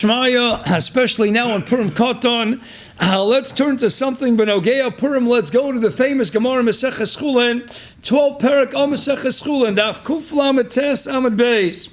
Shmaya, especially now in Purim Katan. Let's turn to something Benogea Purim. Let's go to the famous Gemara Maseches Chulin, 12 Parak Al Maseches Chulin, Daf Kuf Lamed Tes Amud Beis.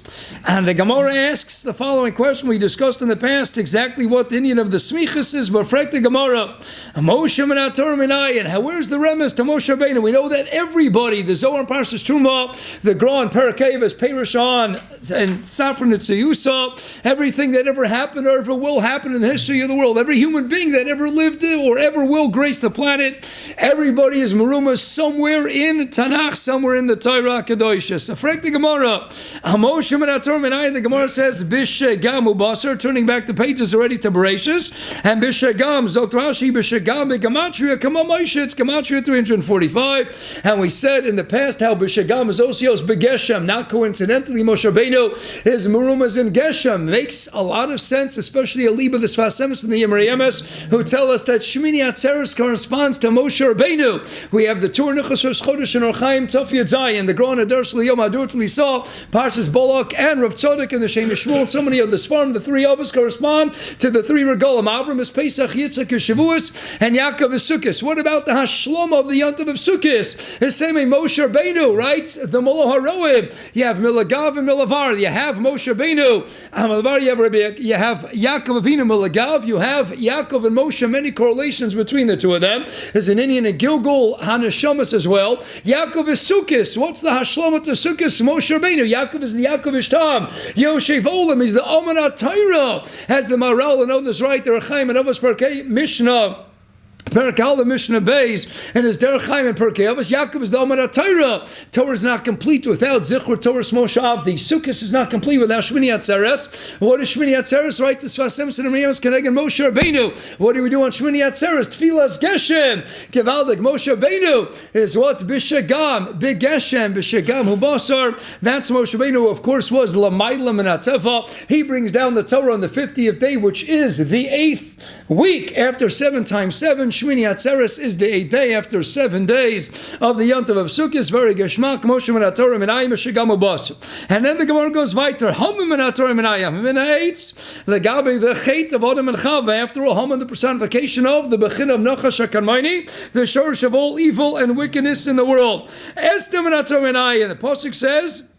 And the Gemara asks the following question we discussed in the past, exactly what the Indian of the Smichas is, but frek the Gemara. Moshe Menator Minayin. Where's the remes to Moshe Rabbeinu? We know that everybody, the Zohar and Parsha Truma, the Gra and Parakevas, Perishon, and Safran and Tziyusa, everything that ever happened or ever will happen in the history of the world, every human being that ever lived or ever will grace the planet, everybody is Merumas somewhere in Tanakh, somewhere in the Torah Kedoshis. Afrek the Gemara, Moshe Menator Minayin, the Gemara says, Bishegam Ubasar, turning back the pages already to Bereshis, and Bishegam, Zotrashi, Bishegam, Gematria, Kama Moshe, it's Gematria 345, and we said in the past how Bishegam is Osios Begeshem, not coincidentally, Moshe Rabbeinu is Merumas in Geshem, makes a lot of sense, especially a Liba the Sfas Emes and the Yemar Yemes, who tell us that Shmini Atzeres corresponds to Moshe Rabbeinu. We have the Tur Nechas Rosh Chodesh and Orchaim Tov Yud Zayin, the Gra Adar Shel Yom Adur Tlisah, Parshas Bolak and Rav Tzadok and the Shem Yishmuel. So many of the Sfarim, the three of us correspond to the three regalim. Avram is Pesach, Yitzchak is Shavuos, and Yaakov is Sukkos. What about the Hashlama of the Yontav of Sukkos? The same way Moshe Rabbeinu writes the Molo Haroim. You have Milagav and Milavar. You have Moshe Rabbeinu. Milavar, you have Rabbi. You have Yaakov Avinu Milagav. You have Yaakov and Moshe. Many correlations between the two of them. There's an Indian in Gilgal Hanashamas as well. Yaakov is Sukkos. What's the Hashlama to Sukkos? Moshe Rabbeinu. Yaakov is the Yaakov Ishtam. Yoshev Olam is the Amanat Torah. As the Maral and others write, the Rechaim and Avos Parkei Mishnah. Perakal Mishnah Beis and his Derech Chaim and Perkei Avos. Yaakov is the Omer Torah. Torah is not complete without Zichur Torah Moshe Avdi. Sukkos is not complete without Shmini Atzeres. What is Shmini Atzeres? Writes the Sfas Emes and Miriam's Keneged Moshe Rabbeinu. What do we do on Shmini Atzeres? Tfilas Geshem. Gevaldik Moshe Rabbeinu is what? Bishagam. Big Geshem. Bishagam Hubasar. That's Moshe Rabbeinu, who of course was Lamailam and Ateva. He brings down the Torah on the 50th day, which is the 8th week after 7 times 7. Shmini Atzeres is the 8th day after 7 days of the Yontav of Sukkos. Very Geshmak, Moshe Menator Minayim, Shigam Ubasu. And then the Gemara goes weiter. Haman Menator Minayim. Minaitz, Legabe, the Chet of Adam and Chava. After all, Haman, the personification of the Bechin of Nachash HaKarmaini, the source of all evil and wickedness in the world. Esther Menator Minayim. The Pasuk says,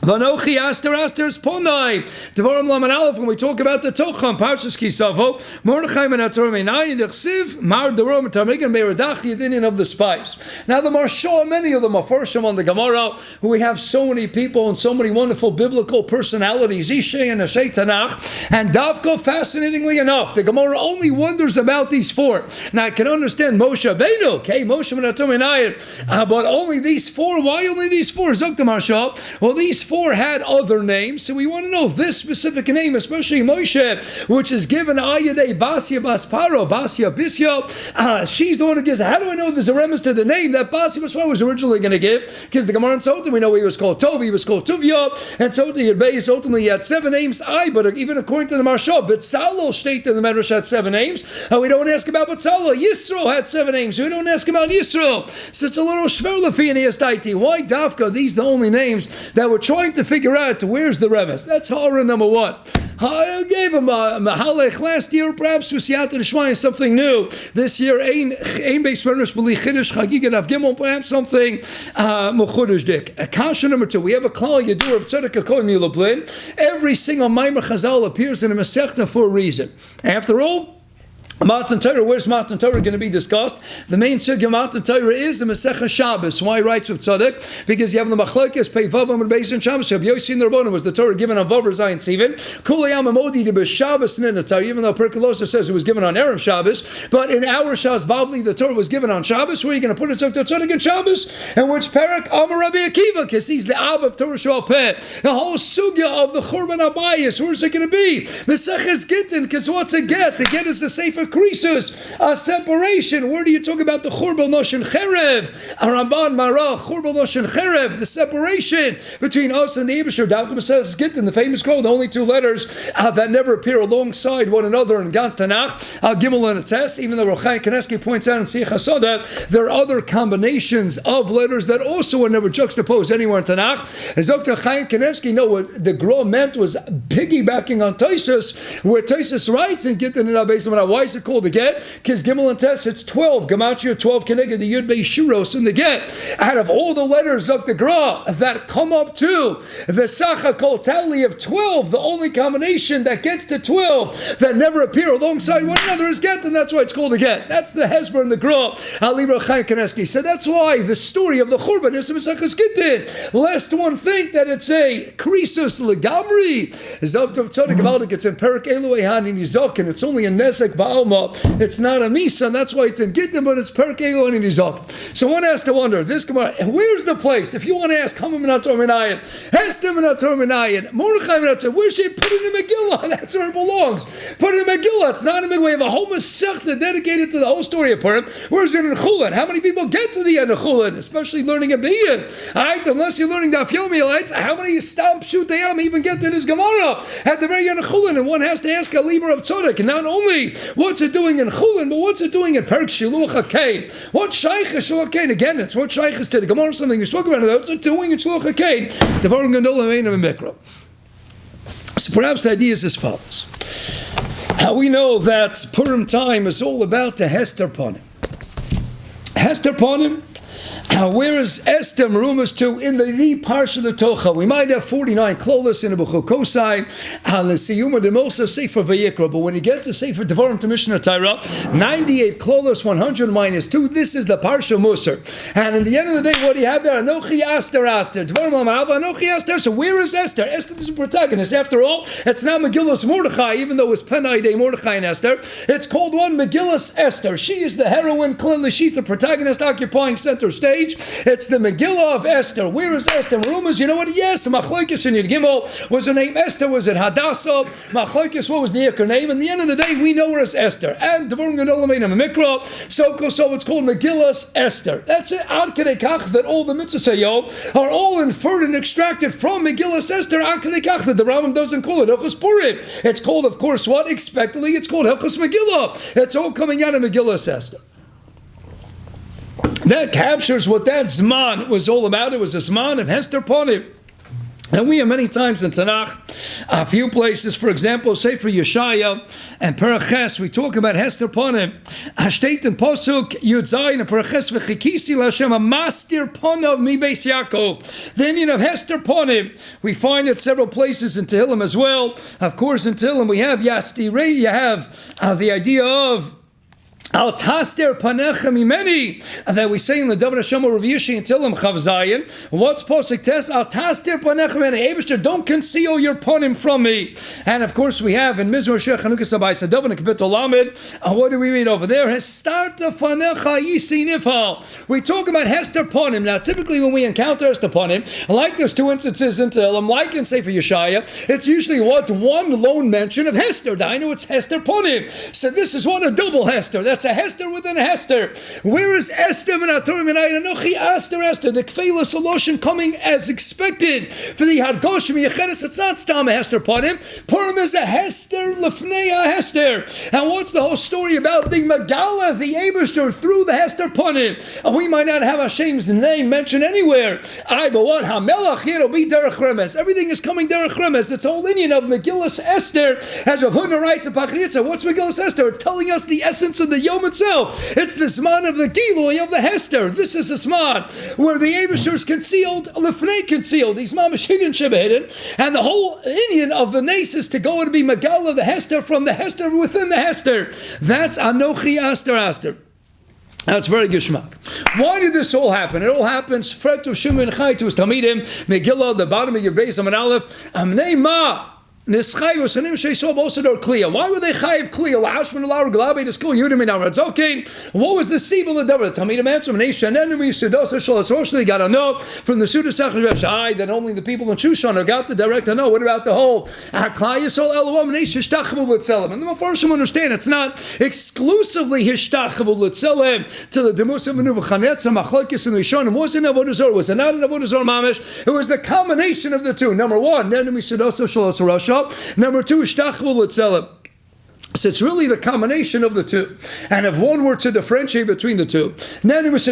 Vanochi Hastarah is Ponai. Devarim Laman Aleph, when we talk about the Tocham, Parshas Kisavo, Mordechai Menator Meinayin, Dechsiv, Mar Derom, Tarmigan, Meredach, Yedinian of the spies. Now the Marsha, many of them are Farsham on the Gemara, who we have so many people and so many wonderful biblical personalities, Ishay and Ashay Tanakh, and Davko, fascinatingly enough, the Gemara only wonders about these four. Now I can understand Moshe Rabbeinu, okay, Moshe Menator Meinayin, but only these four. Why only these four? Zok the Marsha. Well, these four had other names, so we want to know this specific name, especially Moshe, which is given Ayadei Basya Basparo, Basya Bisya. She's the one who gives. How do I know there's a reference to the name that Basya Basparo was originally going to give? Because the Gemara in Sota, we know he was called Tov, he was called Tuvya, and Sota Yirbeis ultimately he had 7 names. But even according to the Marsha, Betzalel state in the Medrash had 7 names. We don't ask about Betzalel. Yisro had 7 names. We don't ask about Yisro. So it's a little shverlefi in Daiti. Why Davka? These are the only names that were trying to figure out where's the remes. That's horror number 1. I gave him a Mahalech last year, perhaps with Siyata D'Shmaya, something new. This year, Ein Beis Medrash B'li Chiddush Chagiga Daf Gimel, perhaps something Mechudesh Dik. Kasha number 2. We have a Klal Yadur of Tzedek HaKol Milablin. Every single Maimer Chazal appears in a Masechta for a reason. After all, Matan Torah, where's Matan Torah going to be discussed? The main sugya Matan Torah is the Masechah Shabbos. Why writes with Tzaddik? Because you have the Machlokes, Pei Vavam and Beis and Shabbos. Rabbi Yossi and the Rabbanan was the Torah given on Vav Zayin Sivan. Kulei Amamodi to be Shabbos and in the Torah, even though Perkalosa says it was given on Erev Shabbos. But in our Shas Bavli, the Torah was given on Shabbos. Where are you going to put it? Tzaddik and Shabbos? And which Perak Amar Rabbi Akiva, because he's the Ab of Torah Shal Peh. The whole sugya of the Churban Abayis, where's it going to be? Maseches Gittin, because what's a get? A get is a Sefer a krisus, a separation. Where do you talk about the Churban Noshen Cherev? Ramban Marah, Churban Noshen Cherev, the separation between us and the Eibusher. Davka Maseches Gittin, the famous quote, the only two letters that never appear alongside one another in Gans Tanakh, Gimel and Tes, even though Rochai Kaneski points out in Siach HaSadah, there are other combinations of letters that also are never juxtaposed anywhere in Tanakh. As Dr. Chaim Kanevsky, no, what the Gra meant was piggybacking on Taisus, where Taisus writes in Gittin and Abbas. Why is it called the get? Because Gimel and Tes, it's 12. Gematria 12 Keneged, the Yud Bei Shuros in the get. Out of all the letters of the Gra that come up to the Sacha Kol tally of 12, the only combination that gets to 12 that never appear alongside one another is get, and that's why it's called a get. That's the Hezbollah and the Gra. Libra Chaim Kaneski. So that's why the story of the Churban is Mesachas Gittin. Lest one think that it's a krisus legamri. Zoktav Tzodik Avaldik. It's in Perik Elu Eytan in Yizok, and it's only a Nezek Ba'alma. It's not a Misa, and that's why it's in Gittin, but it's Perik Elu in Yizok. So one has to wonder, this Gemara, where's the place? If you want to ask, Hamam Minator Minayin, Hestim Minator Minayin, Mordechai Minator, where should you put it in the Megillah? That's where it belongs. Put it in Megillah. It's not in Megillah. We have a whole Masechta dedicated to the whole story of Purim. Where's it in Chulin? How many people get to the end of Chulin, especially learning a B'yin? Alright, unless you're learning Daf Yomi, right? How many Stam Shutayam even get to this Gemara at the very end of Chulin? And one has to ask a Libra of Tzodek, and not only what's it doing in Chulin, but what's it doing in Perik Shiluach HaKein? What Shaykh is Shiluach HaKein? Again, it's what Shaykh is to the Gemara, something you spoke about. What's it doing in Shiluach HaKein? Devarim Gandola Meina Mikra. So perhaps the idea is as follows. We know that Purim time is all about the Hester Ponim. Hester Ponim, where is Esther rumors to in the Parsha the Tocha? We might have 49 klolos in the Bechokosai, Siyuma de Mosa Sefer Vayikra, but when you get to Sefer Devarim to Mishnah Torah, 98 klolos, 100 minus 2, this is the Parsha Musar. And in the end of the day, what do you have there? Anochi Aster Aster. Devarim Amav, Anochi Aster. So where is Esther? Esther is the protagonist. After all, it's not Megillus Mordechai, even though it's Penai Day Mordechai and Esther. It's called one Megillus Esther. She is the heroine, clearly she's the protagonist occupying center stage. It's the Megillah of Esther. Where is Esther? Rumors, you know what? Yes, Machlokes in Yud Gimel. Was her name Esther? Was it Hadassah? Machlokes, what was the Iker name? In the end of the day, we know her as Esther. And Devarim Gedolim Ein Mikra. So it's called Megillus Esther. That's it. Ad Kedei Kach, that all the mitzvahs are all inferred and extracted from Megillus Esther. Ad Kedei Kach, that the Rambam doesn't call it Hilchos Purim. It's called, of course, what? Expectedly, it's called Hilchos Megillah. It's all coming out of Megillus Esther. That captures what that Zman was all about. It was a Zman of Hester Ponim. And we have many times in Tanakh, a few places, for example, Sefer Yeshaya and Paraches, we talk about Hester Ponim. Hashteit in Posuk, Yud Zayin, and Paraches, V'chikisi L'Hashem, a mastir ponav mi Beis Yaakov. The Indian of Hester Ponim, we find it several places in Tehillim as well. Of course, in Tehillim we have Yastirei, you have the idea of Al taster panecha mimeni, that we say in the David Hashem Rav Yishi and Tehillim Chav Zayin. What's posik tes? Al taster panecha mimeni. Eibishter, don't conceal your ponim from me. And of course we have in Mizmor Shech Chanukas Abayis Adov and Kapitel Lamed. What do we read over there? Hestarta panecha yisi nifal. We talk about Hester Ponim. Now typically when we encounter Hester Ponim, like there's two instances in Tehillim, like in Sefer Yeshaya, it's usually what? One lone mention of Hester. I know it's Hester Ponim. So this is what? A double Hester. That's a Hester within a Hester. Where is Esther? Esther, the Kfeila Soloshin coming as expected for the Hargoshim Yecheres. It's not Stam Hester Purim. Purim is a Hester Lefnei a Hester. And what's the whole story about the Megala, the Eibishter through the Hester Purim? And we might not have Hashem's name mentioned anywhere. But what? HaMelach, it'll be Derech Remes. Everything is coming Derech Remes. That's the whole Indian of Megillus Esther. As Rav Huna writes in Pachritza, what's Megillus Esther? It's telling us the essence of the Yom itself. It's the Zman of the Gilui of the Hester. This is a Zman where the Eibishter is concealed, Lefnei concealed. These mamish hidden, Sheba hidden. And the whole Indian of the Nace is to go and be Megala, the Hester, from the Hester within the Hester. That's Anochi Aster Aster. That's very geschmack. Why did this all happen? It all happens. Fretu Shimon Chai to his Talmidim, Megillah, the bottom of your base, Amen Aleph. Amnei Ma. Why were they chayiv kliya? Okay, what was the sibul of davar? Tell me the answer. They got to know from the Suda Sachar that only the people in Shushan got the direct to know. What about the whole? And the Mepharshim understand it's not exclusively hishtachvu l'tzelem to the demus of menuva chanetza machlokes and lishonim. Wasn't avodah zarah? Was it not an avodah zarah mamish? It was the combination of the two. Number one, number two, hishtachvu l'tzelem. So it's really the combination of the two. And if one were to differentiate between the two, then is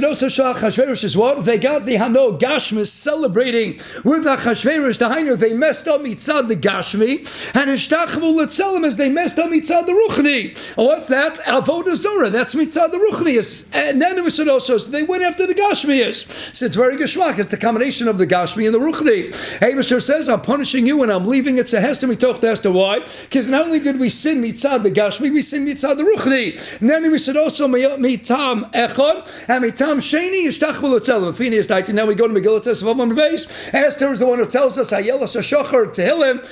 what? They got the Hano Gashmis celebrating with Achashverosh. The Hainu, they messed up mitzad the Gashmi, and Ishtachvu L'Tzelem is they messed up mitzad the Ruchni. What's that? Avodah Zorah. That's mitzad the Ruchni. And then it was also, so they went after the Gashmi is. So it's very geshmak. It's the combination of the Gashmi and the Ruchni. Abishur says, I'm punishing you and I'm leaving it to Hester mitoch the Hester. Why? Because not only did we sin mitzad the Gashmi, we sin mitzad the Ruchni. And then we said also mitam echad and mitam sheni ishtachvu l'tzelem. Feiner is Eytan. Now we go to Megillah Tesvav on the base. Esther is the one who tells us Ayelas Hashachar Tehillim.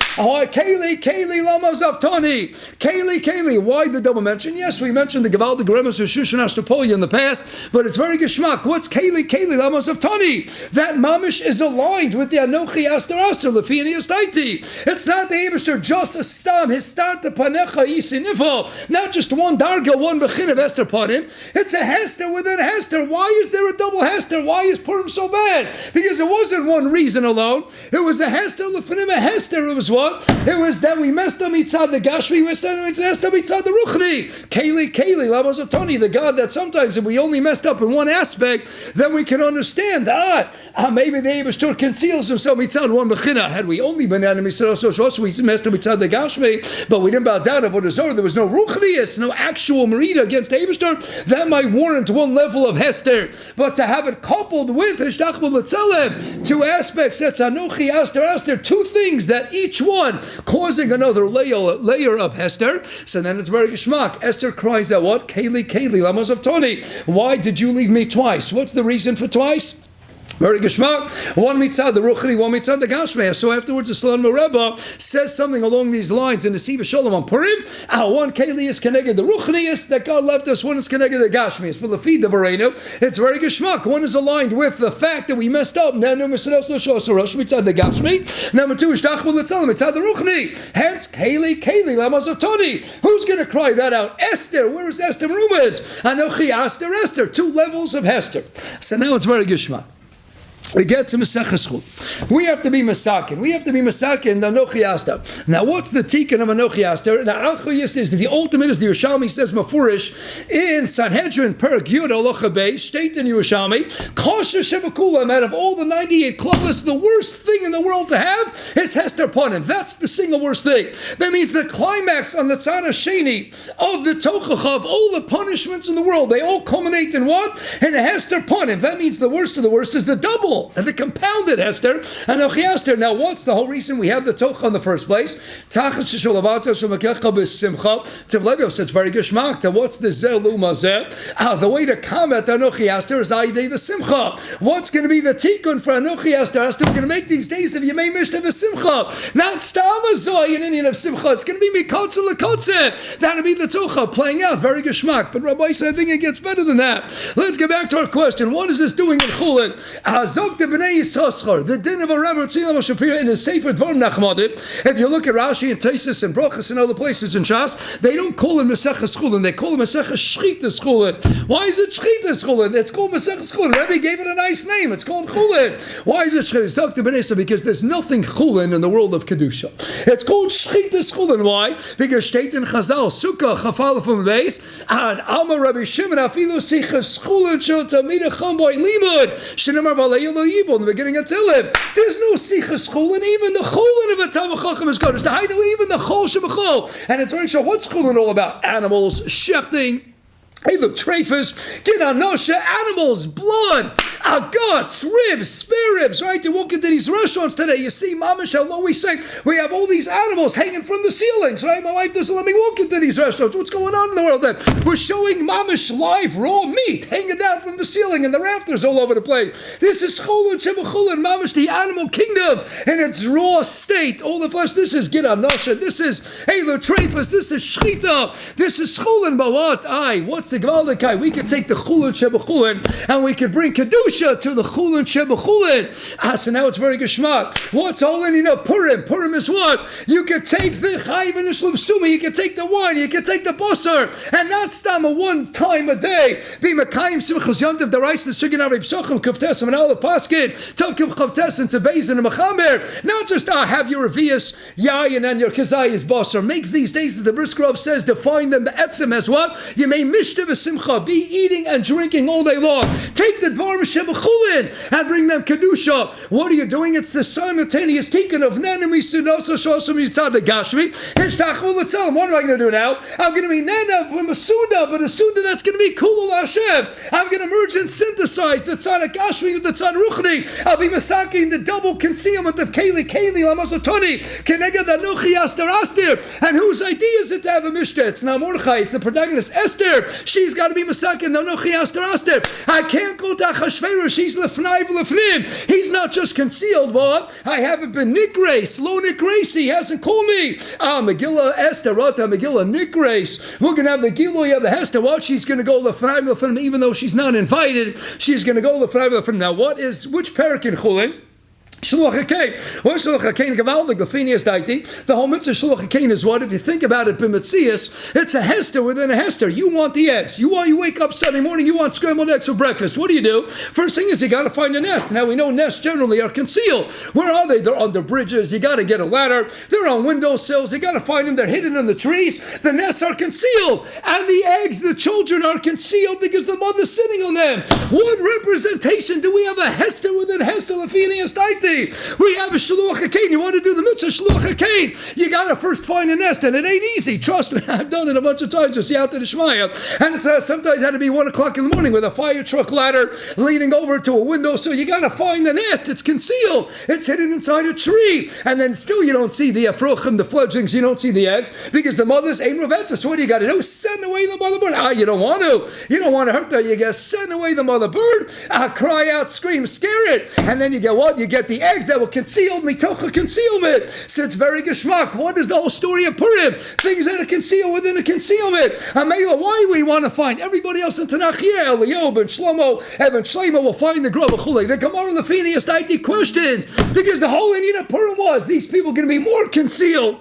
Keli Keli Lama Zavtani. Keli Keli. Why the double mention? Yes, we mentioned the Gaval the Geremus of Shushan Ashtopolia in the past, but it's very geshmak. What's Keli Keli Lama Zavtani? That mamish is aligned with the Anochi Hastarah Feiner is Eytan. It's not the Eibusher just a stam. His start to panecha yisinifo. Not just one darga, one bechin of Hester Purim. It's a Hester within a Hester. Why is there a double Hester? Why is Purim so bad? Because it wasn't one reason alone. It was a Hester lefinim a Hester. It was what? It was that we messed up mitzad the Gashmi, we messed up mitzad the Ruchni. Keli Keli Lamazatoni, the God that sometimes if we only messed up in one aspect, then we can understand. Maybe the Eibishter conceals himself mitzad one bechina. Had we only been enemies, so we messed up mitzad the Gashmi, but we didn't bow down of what there was no Ruchnius, no actual Merida against Eibishter, that might warrant one level of Hester. But to have it coupled with Hishtachvu L'Tzelem, two aspects, that's Anochi Aster, two things that each one causing another layer of Hester. So then it's very geshmak. Esther cries out, what? Keli, Keli, Lamos of Toni. Why did you leave me twice? What's the reason for twice? Very geshmak. One mitzad the Ruchni, one mitzad the Gashmi. So afterwards, the Salon Rebbe says something along these lines in the Siva Shalom on Purim. One Keli is connected the Ruchnius that God left us. One is connected the Gashmius. But the feed the Varenu, it's very geshmak. One is aligned with the fact that we messed up. Number two, mitzad the Gashmi. Number two, Ishtachvu L'Tzelem, mitzad the Ruchni. Hence, Keli, Keli, Lamos of Toni. Who's going to cry that out? Esther. Where is Esther Rumors? Anochi Aster Esther. Two levels of Hester. So now it's very geshmak. We get to Maseches Chul. We have to be Masakin. We have to be Masakin the Anochi Aster. Now, what's the tikkun of Anochi Aster? Now, Achayis is the ultimate, is the Yerushalmi says Mafurish in Sanhedrin Perk Yud Alocha Beis, state in Yerushalmi, Kosher Shebakulam, out of all the 98 klubas, the worst thing in the world to have is Hester Panim. That's the single worst thing. That means the climax on the Tzara Sheni of the Tochacha, of all the punishments in the world, they all culminate in what? In a Hester Panim. That means the worst of the worst is the double. And the compounded Hester, Anochi Aster. Now, what's the whole reason we have the Tocha in the first place? Tachas Shisholavato Shemakecha B'Simcha Tivlebio. So it's very geshmak. That what's the Zelu Mazeh? The way to combat Anochi Aster is Aidei the Simcha. What's going to be the tikkun for Anochi Aster? Aster, we're going to make these days of Yemei Mishta B'Simcha. Not Stamazoi, an Indian of Simcha. It's going to be Mikotze Lekotze. That'll be the Tocha playing out. Very geshmak. But Rabbi said, I think it gets better than that. Let's get back to our question. What is this doing in Chulin? The din of a Rabbi in his Sefer Dvarim Nachmadim. If you look at Rashi and Taisus and Brochus and other places in Shas, they don't call him Maseches Chulin. They call him Maseches Shchitas Chulin. Why is it Shchitas Chulin? It's called Maseches Chulin. Rabbi gave it a nice name. It's called Chulin. Why is it Shchitas? Because there's nothing Chulin in the world of Kedusha. It's called Shchitas Chulin. Why? Because state in Chazal Sukkah Chafal from the base and Amar Rabbi Shimon Afilu Sichas Chulin Shel Tamid Chamboy Limud Shinamar Valei in the beginning of Tillim. There's no Sichas Chulin. Even the Chulin of a Talmud Chacham is Kodesh. Even the Chol Shebachol. And it's very sure what's Chulin all about? Animals, shechting, Hey, look, trefus, get anosha, animals, blood, guts, ribs, spare ribs, right? You walk into these restaurants today, you see, mamash, how we say, we have all these animals hanging from the ceilings, right? My wife doesn't let me walk into these restaurants. What's going on in the world then? We're showing mamash live raw meat hanging down from the ceiling and the rafters all over the place. This is chulun shebechulun, mamash, the animal kingdom in its raw state, all the flesh. This is get anosha, this is, hey, look, trefus, this is shchita, this is chulun, but what? What's the Gvaldikai? We could take the chulun shebechulun and we could bring kedusha to the chulun shebechulun. So now it's very geschmack. What's all in Purim? Purim is what? You could take the chayiv and the shlubsuma, you could take the wine, you could take the basar, and not stam a one time a day. Be mekayim simchos yontiv derais the sugan arei psochim kavtesim and all the paskin tov kiv kavtesim tzebezin and mechamer. Not just have your revius yayin and your kazayis basar. Make these days, as the Briskrov says, define them etzem as what? You may mishta v'simcha, be eating and drinking all day long. Take the dvarim shebechulin and bring them kedusha. What are you doing? It's the simultaneous tikkun of nena misunoso shosam yitzad gashmi hishtachul l'tzelem. What am I going to do now? I'm going to be nena from a suda, but a suda that's going to be kulul Hashem. I'm going to merge and synthesize the tzad gashmi with the tzad ruchni. I'll be masaking the double concealment of keli lamasotoni keneged anochi Hastarah. And whose idea is it to have a mishta? It's not Mordechai. It's the protagonist Esther. She's got to be masakin. No, Hastarah. I can't go to Achashverosh. He's lefnai v'lefnim. He's not just concealed, but I haven't been nikreis. Lo nikreis. He hasn't called me. Megillah Esther, Rata, Megillah nikreis. We're going to have the Giloy of the Hester. What? She's going to go lefnai v'lefnim, even though she's not invited. She's going to go lefnai v'lefnim. Now, which parak in Chulin? Shluach HaKein. What is Shluach HaKein? Gewaldig, the Feiner is Eytan. The whole mitzvah Shluach HaKein is what? If you think about it, b'metzias, it's a Hester within a Hester. You want the eggs. You wake up Sunday morning, you want scrambled eggs for breakfast. What do? First thing is you got to find a nest. Now we know nests generally are concealed. Where are they? They're under bridges. You got to get a ladder. They're on windowsills. You got to find them. They're hidden in the trees. The nests are concealed. And the eggs, the children are concealed because the mother's sitting on them. What representation do we have a Hester within Hester? The Feiner is Eytan. We have a Shluach HaKein. You want to do the mitzvah Shluach HaKein, you got to first find a nest, and it ain't easy. Trust me, I've done it a bunch of times to see out to the Shmaya. And it's sometimes had to be 1 o'clock in the morning with a fire truck ladder leaning over to a window. So you got to find the nest. It's concealed. It's hidden inside a tree. And then still you don't see the afrochim, the fledglings. You don't see the eggs because the mother's ain't revetza. So what do you got to do? Send away the mother bird. You don't want to. You don't want to hurt her. You got to send away the mother bird. Cry out, scream, scare it. And then you get what? You get the eggs that were concealed, mitocha concealment. So it's very geschmack. What is the whole story of Purim? Things that are concealed within a concealment. Amela, why we want to find everybody else in Tanakh? Yeah, Eliyahu ben Shlomo, Eben Shlomo will find the Grov Chulei. The Gemara and the Feiner is Eytan questions because the whole Indian of Purim was these people going to be more concealed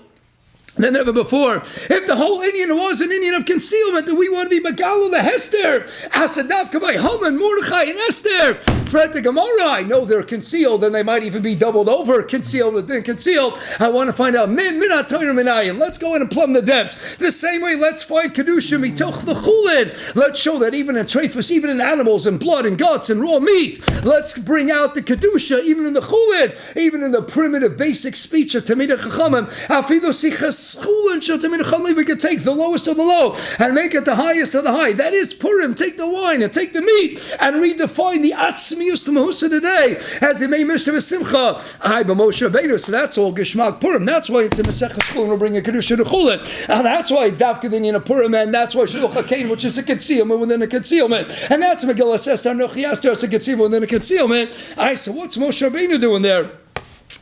than ever before. If the whole Indian was an Indian of concealment, then we want to be Megalo the Hester, Asadav Kabai Haman, Mordechai, and Esther. Fred the Gemara, I know they're concealed, and they might even be doubled over, concealed within concealed. I want to find out Minat Toiner Minayin. Let's go in and plumb the depths. The same way, let's find Kedusha Mitoch the Chulin. Let's show that even in trefus, even in animals and blood and guts and raw meat, let's bring out the Kedusha, even in the Chulin, even in the primitive basic speech of Tamid Chachamim. Afido Sichas we can take the lowest of the low and make it the highest of the high. That is Purim. Take the wine and take the meat and redefine the Atzmius to Mahusa today as it may Mishta V'Simcha. I Moshe Rabbeinu. So that's all Geshmak Purim. That's why it's in Masechah Chulin. We'll bring a Kedusha to Chulin. And that's why it's Dafka Dinyan of Purim. And that's why Shluach HaKein, which is a concealment within a concealment. And that's Megillah Esther Nochi Esther, it's a concealment within a concealment. So what's Moshe Rabbeinu doing there?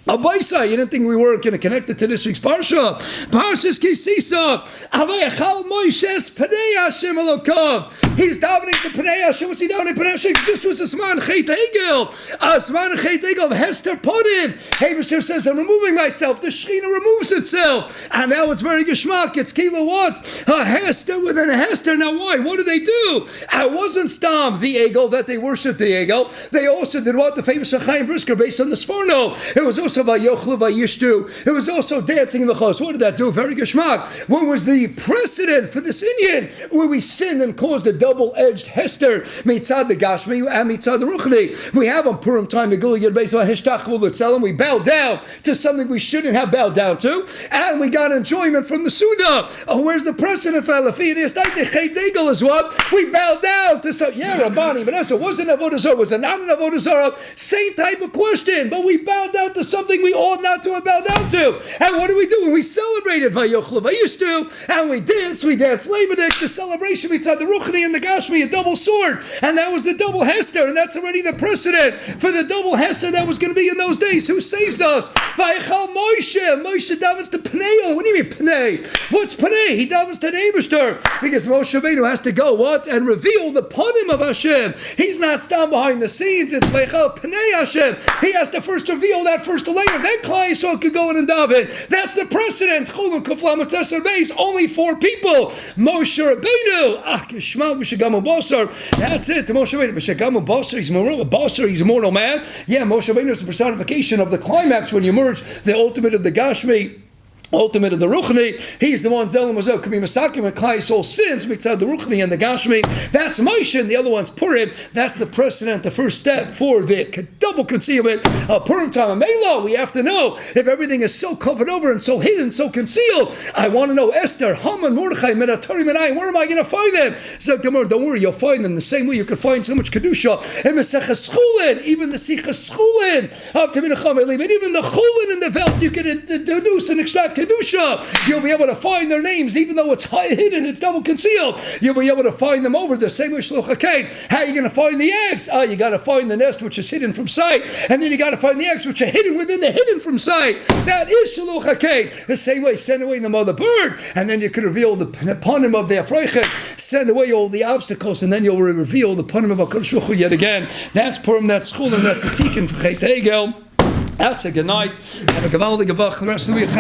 Abaisa, you didn't think we weren't going to connect it to this week's Parsha. Parsha's Kisisa. Avayachal Moshe's Pnei Hashem Elokav. He's davening to Pnei Hashem. What's he davening to Pnei Hashem? This was Asman Chet Egel. Asman Chet Egel of Hester Purim. Moshe says, I'm removing myself. The Shechina removes itself. And now it's very geschmack. It's kilo what? A Hester within a Hester. Now why? What did they do? It wasn't Stam, the Egel, that they worshipped the Egel. They also did what? The famous Chaim Brisker based on the Sforno. It was also also vayochlu vayishtu. It was also dancing in the chos. What did that do? Very geschmack. What was the precedent for this Inyan where we sinned and caused a double-edged hester mitzad the gashmi and mitzad the ruchni? We have on Purim time we bow down to something we shouldn't have bowed down to, and we got enjoyment from the Suda. Oh, where's the precedent for Alafiyas? Is what we bowed down to. So yeah, Rabbani, Vanessa wasn't Avodah Zarah, was it not an Avodah Zarah? Same type of question, but we bowed down to something we ought not to have bowed down to. And what do we do? We celebrated Vayochel Vayishtu, and we danced Lebedik, the celebration mitzad the Ruchni and the Gashmi, a double sword, and that was the double Hester, and that's already the precedent for the double Hester that was going to be in those days. Who saves us? Vayichal Moshe davens to Pnei. What do you mean Pnei? What's Pnei? He davens to the Eibishter, because Moshe Rabbeinu has to go what? And reveal the panim of Hashem. He's not standing behind the scenes. It's Vayichal Pnei Hashem. He has to first reveal that first layer. Then Klal Yisrael could go in and daven. That's the precedent. Chulun Kuflam Tesar Beis. Only 4 people. Moshe Rabbeinu. Kishmal Mishegamu Basar. That's it. Moshe Rabbeinu. Mishegamu Basar. He's mortal. Basar. He's a mortal man. Yeah, Moshe Rabbeinu is the personification of the climax when you merge the ultimate of the Gashmi, ultimate of the Ruchni. He's the one Zelim Mazel could be Masakim and Klal Yisrael sins mitzad the Ruchni and the Gashmi. That's Moshe, and the other one's Purim. That's the precedent, the first step for the double concealment of Purim time. And Mela, we have to know if everything is so covered over and so hidden, so concealed. I want to know Esther, Haman, Mordechai, Menatorim, and I. Where am I going to find them? So don't worry, you'll find them the same way you could find so much kedusha in Maseches Chulin, even the Sichas Chulin of Teminacham Elim, and even the Chulin in the Velt you can deduce and extract kedusha. You'll be able to find their names, even though it's hidden, it's double concealed. You'll be able to find them over the same way Shluch HaKain. How are you going to find the eggs? You got to find the nest which is hidden from sight, and then you got to find the eggs which are hidden within the hidden from sight. That is Shluch HaKain. The same way, send away the mother bird, and then you can reveal the panim of the Afreichet. Send away all the obstacles, and then you'll reveal the panim of HaKadosh Baruch Hu yet again. That's Purim, that's Chul, and that's the Tikkun for Chet Egel. That's a good night. Have a gewaldige Woche. The rest of the week.